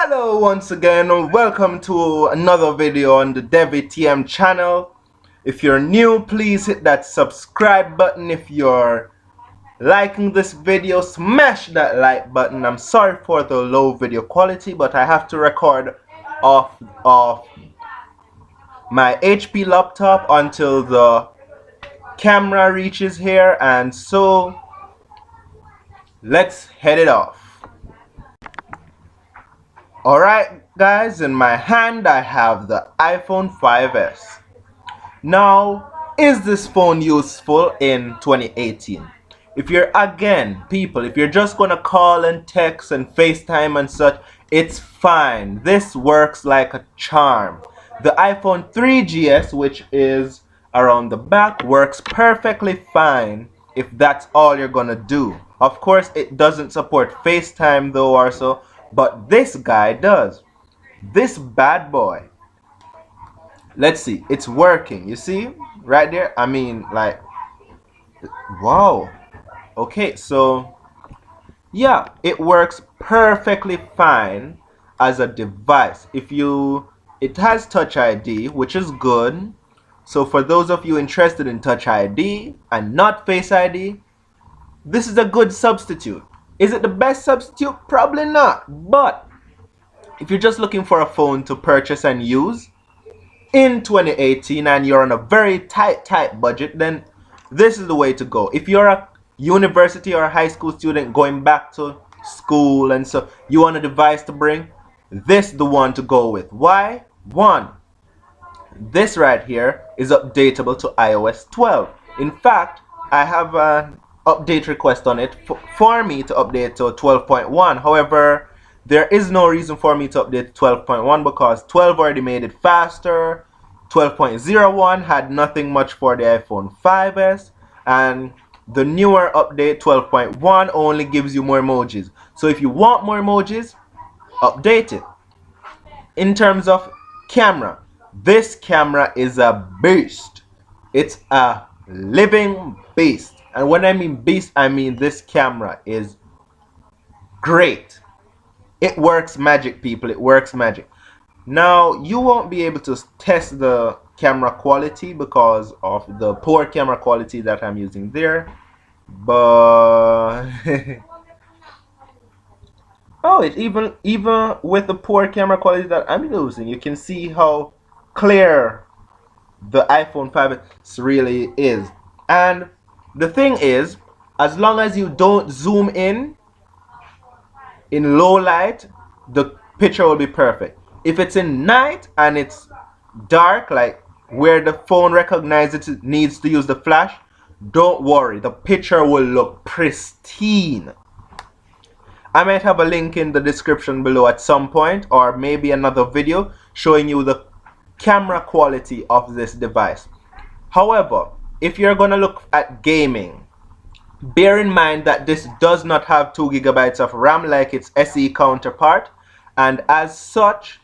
Hello once again and welcome to another video on the DeviTM channel. If you're new, please hit that subscribe button. If you're liking this video, smash that like button. I'm sorry for the low video quality, but I have to record off my HP laptop until the camera reaches here, and so let's head it off. Alright guys, in my hand I have the iPhone 5s. Now, is this phone useful in 2018? If you're, again, people, if you're just gonna call and text and FaceTime and such, it's fine. This works like a charm. The iPhone 3GS, which is around the back, works perfectly fine if that's all you're gonna do. Of course, it doesn't support FaceTime though or so, but this guy does. This bad boy. Let's see, it's working. You see right there? I mean, like, wow. Okay, so yeah, it works perfectly fine as a device. It has Touch ID, which is good. So for those of you interested in Touch ID and not Face ID, this is a good substitute. Is it the best substitute? Probably not. But if you're just looking for a phone to purchase and use in 2018 and you're on a very tight budget, then this is the way to go. If you're a university or a high school student going back to school and so you want a device to bring, this is the one to go with. Why? One, this right here is updatable to iOS 12. In fact, I have an update request on it for me to update to 12.1. However, there is no reason for me to update to 12.1 because 12 already made it faster. 12.01 had nothing much for the iPhone 5s, and the newer update 12.1 only gives you more emojis. So if you want more emojis, update it. In terms of camera, this camera is a beast. It's a living beast. And when I mean beast, I mean this camera is great. It works magic, people. It works magic. Now, you won't be able to test the camera quality because of the poor camera quality that I'm using there. But oh, even with the poor camera quality that I'm using, you can see how clear the iPhone 5s really is. And the thing is, as long as you don't zoom in low light, the picture will be perfect. If it's in night and it's dark, like where the phone recognizes it needs to use the flash, don't worry, the picture will look pristine. I might have a link in the description below at some point, or maybe another video showing you the camera quality of this device. However, if you're gonna look at gaming, bear in mind that this does not have 2 GB of RAM like its SE counterpart, and as such,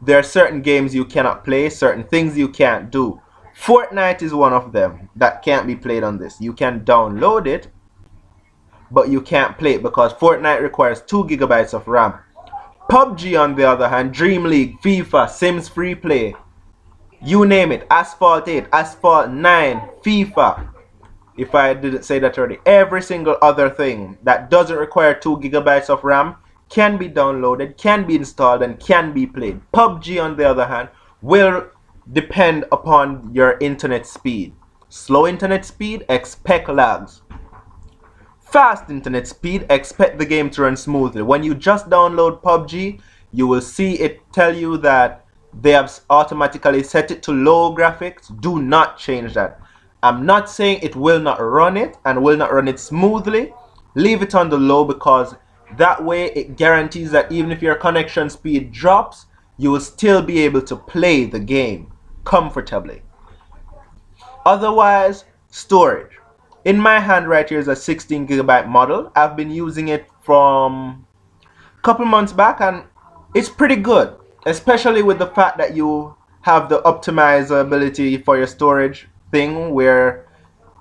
there are certain games you cannot play, certain things you can't do. Fortnite is one of them that can't be played on this. You can download it, but you can't play it because Fortnite requires 2 GB of RAM. PUBG on the other hand, Dream League, FIFA, Sims Free Play, you name it, Asphalt 8, Asphalt 9, FIFA, if I didn't say that already, every single other thing that doesn't require 2 GB of RAM can be downloaded, can be installed, and can be played. PUBG on the other hand will depend upon your internet speed. Slow internet speed, expect lags. Fast internet speed, expect the game to run smoothly. When you just download PUBG, you will see it tell you that they have automatically set it to low graphics. Do not change that. I'm not saying it will not run it and will not run it smoothly. Leave it on the low because that way it guarantees that even if your connection speed drops, you will still be able to play the game comfortably. Otherwise, storage. In my hand right here is a 16 GB model. I've been using it from a couple months back and it's pretty good, especially with the fact that you have the optimizability for your storage thing where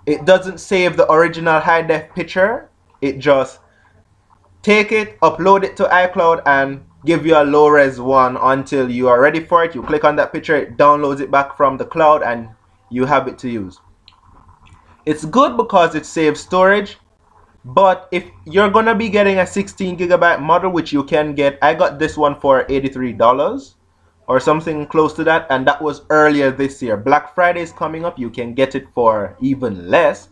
it doesn't save the original high def picture. It just take it, upload it to iCloud, and give you a low res one until you are ready for it. You click on that picture, it downloads it back from the cloud, and you have it to use. It's good because it saves storage, but if you're gonna be getting a 16 gigabyte model, which you can get, I got this one for $83 or something close to that, and that was earlier this year. Black Friday is coming up, you can get it for even less.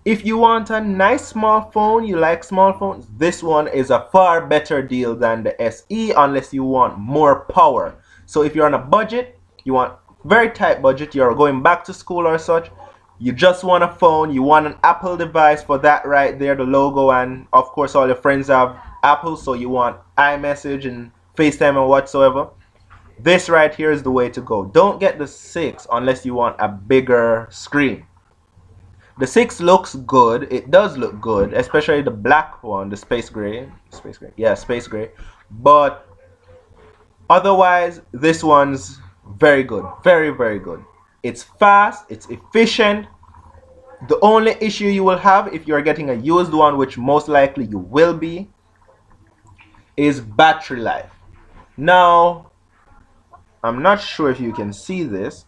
If you want a nice small phone, you like small phones, this one is a far better deal than the SE, unless you want more power. So if you're on a budget, you want very tight budget, you're going back to school or such, you just want a phone, you want an Apple device for that right there, the logo, and of course all your friends have Apple, so you want iMessage and FaceTime and whatsoever, this right here is the way to go. Don't get the 6 unless you want a bigger screen. The 6 looks good, it does look good, especially the black one, the space gray, yeah, space gray, but otherwise this one's very good, very, very good. It's fast, it's efficient. The only issue you will have if you're getting a used one, which most likely you will be, is battery life. Now, I'm not sure if you can see this,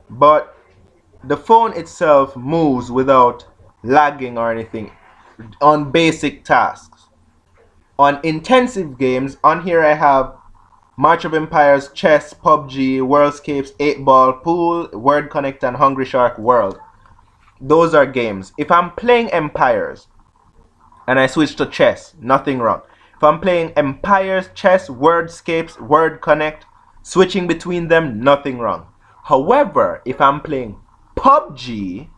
but the phone itself moves without lagging or anything on basic tasks. On intensive games, on here I have March of Empires, Chess, PUBG, Worldscapes, 8-Ball, Pool, Word Connect, and Hungry Shark World. Those are games. If I'm playing Empires and I switch to Chess, nothing wrong. If I'm playing Empires, Chess, Wordscapes, Word Connect, switching between them, nothing wrong. However, if I'm playing PUBG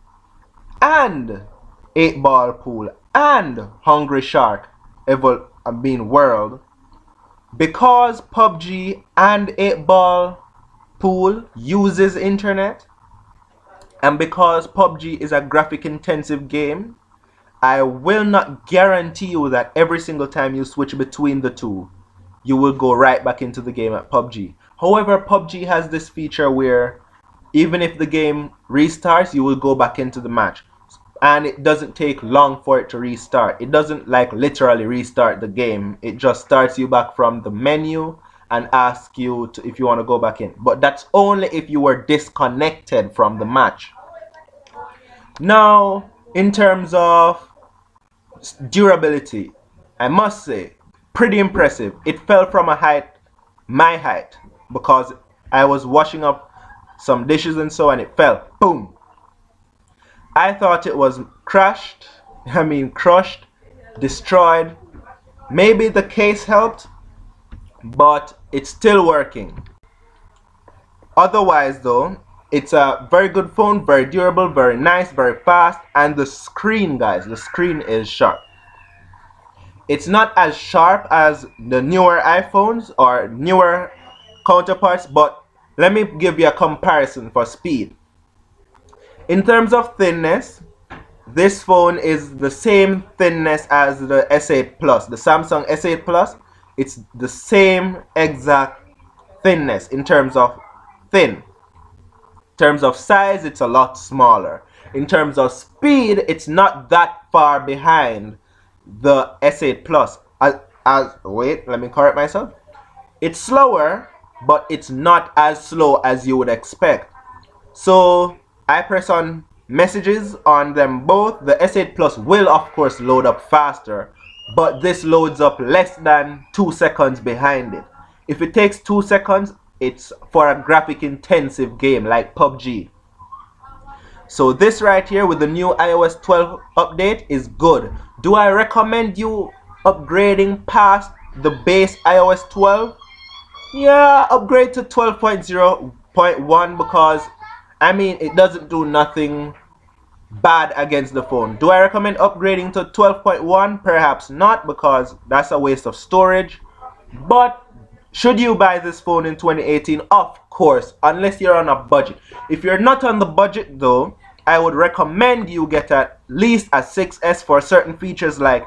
and 8-Ball Pool and Hungry Shark World, because PUBG and 8-Ball Pool uses internet, and because PUBG is a graphic intensive game, I will not guarantee you that every single time you switch between the two, you will go right back into the game at PUBG. However, PUBG has this feature where even if the game restarts, you will go back into the match. And it doesn't take long for it to restart. It doesn't like literally restart the game. It just starts you back from the menu and asks you if you want to go back in. But that's only if you were disconnected from the match. Now, in terms of durability, I must say, pretty impressive. It fell from a height, my height, because I was washing up some dishes and so, and it fell. Boom. I thought it was crushed, destroyed. Maybe the case helped, but it's still working. Otherwise though, it's a very good phone, very durable, very nice, very fast, and the screen, guys, the screen is sharp. It's not as sharp as the newer iPhones or newer counterparts, but let me give you a comparison for speed. In terms of thinness, this phone is the same thinness as the S8 Plus, the Samsung S8 Plus. It's the same exact thinness in terms of thin. In terms of size, it's a lot smaller. In terms of speed, it's not that far behind the S8 Plus. Wait, let me correct myself. It's slower, but it's not as slow as you would expect. So I press on messages on them both. The S8 Plus will of course load up faster, but this loads up less than 2 seconds behind it. If it takes 2 seconds, it's for a graphic intensive game like PUBG. So this right here with the new iOS 12 update is good. Do I recommend you upgrading past the base iOS 12? Yeah, upgrade to 12.0.1 because I mean, it doesn't do nothing bad against the phone. Do I recommend upgrading to 12.1? Perhaps not, because that's a waste of storage. But should you buy this phone in 2018? Of course, unless you're on a budget. If you're not on the budget though, I would recommend you get at least a 6S for certain features like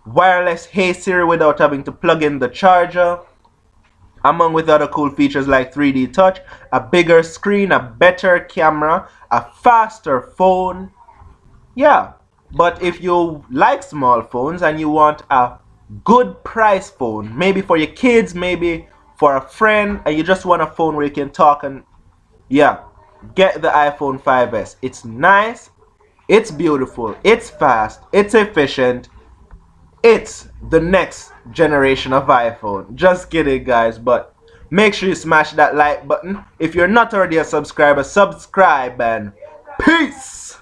wireless Hey Siri without having to plug in the charger, among with other cool features like 3D touch, a bigger screen, a better camera, a faster phone. Yeah, but if you like small phones and you want a good price phone, maybe for your kids, maybe for a friend, and you just want a phone where you can talk. And yeah, get the iPhone 5s. It's nice, it's beautiful, it's fast, it's efficient, it's the next generation of iPhone. Just kidding, guys, but make sure you smash that like button. If you're not already a subscriber, subscribe, and peace.